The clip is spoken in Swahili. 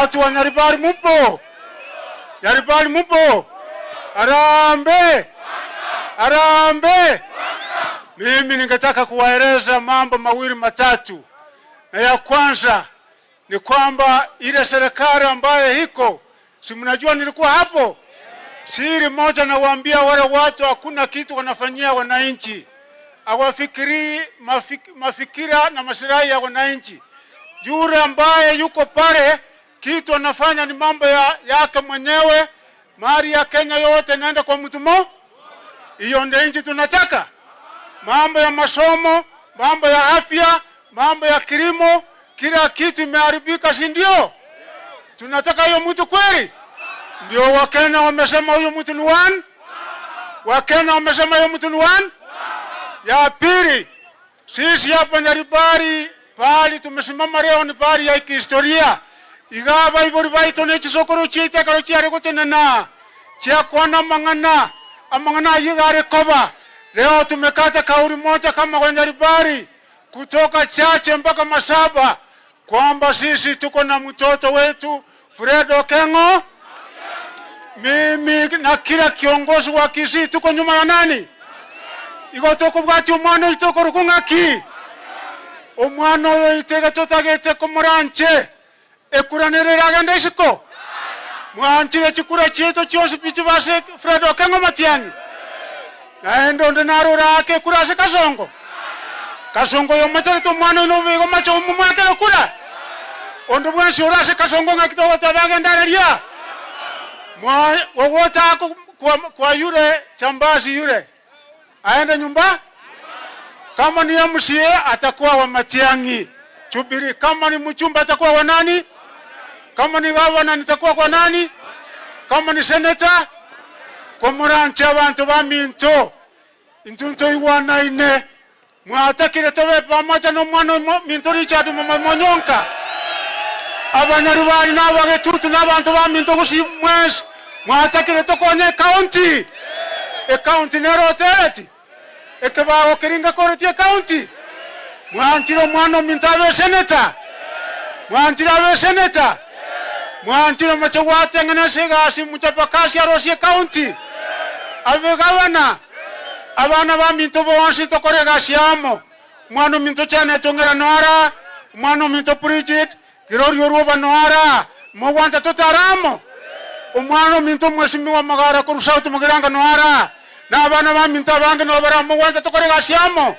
Watu wa Nyaribari mupo? Nyaribari mupo? Arambe! Arambe! Mimi ningetaka kuwaeleza mambo mawili matatu. Na ya kwanza ni kwamba ile serikali ambayo iko, si mnajua nilikuwa hapo? Siri moja nawaambia wale watu, hakuna kitu wanafanyia wananchi. Hawafikiri mafikira na maslahi ya wananchi. Yule ambaye yuko pale, kitu anafanya ni mambo yake mwenyewe. Mali ya Kenya yote naenda kwa mtu mmoja. Hiyo ndio nchi tunataka. Mambo ya masomo, mambo ya afya, mambo ya kilimo, kila kitu imeharibika, si ndio? Tunataka hiyo mtu kweli? Ndio Wakenya wamesema huyo mtu ni one. Wakenya wamesema huyo mtu ni one. Ya pili, sisi hapa Nyaribari pali tumesimama leo ni pali ya kihistoria. Igaba ibori baito ne chisokoro chita karo chiare kutenana. Chia kona amangana yigare koba. Leo tumekata kauli moja kama kwa Nyaribari kutoka Chache mpaka Masaba kwamba sisi tuko na mtoto wetu Fred Okengo. Mimi na kila kiongozi wa Kisii tuko nyuma ya nani? Iko toko bwati umwana itoko rukungaki. Umwana oyo itega totagete ko muranche. Ekuranirira gandeshiko. Mwanchire chikura chieto cyose pichibase Fred Okengo Matiang'i. Naendo ndenarura ake kurase Kasongo. Kasongo yo matare to mwana no bigo macho umumake kura. Ondo bwansi urase Kasongo ngakito tabagendareria. Wawota kwa yule Chambazi yule. Aende nyumba. Kama ni MCA atakuwa wa Matiang'i. Chubiri. Kama ni mchumba atakuwa wa nani? Kama ni gavana nitakuwa kwa nani? Kama ni senator kwa muranche abantu ba Minto. Intunto iwana ine. Mwatakire tobe pamoja no mwana Minto Richard Monyonka. Abanyaribari n'abagetutu n'abantu ba Minto gushimwese. Mwatakire tokone county. County neroteti. Ekaba okiringa koreti county. Mwanchiro mwana Minto abe senator. Mwanchiro abe senator. Mwanchiro machawate ngana segasi muchapakashi arosie county. Abe gavana. Abana ba Minto bonsi tokore gasiamo. Mwana Minto chane tongera noara. Mwana Minto Bridget. Kirori yoruba noara. Mwanta totaramo. Umwana Minto mweshimiwa magara kurusautu mugiranga noara. Na abana ba Minto bange no bara mwanta tokore gasiamo.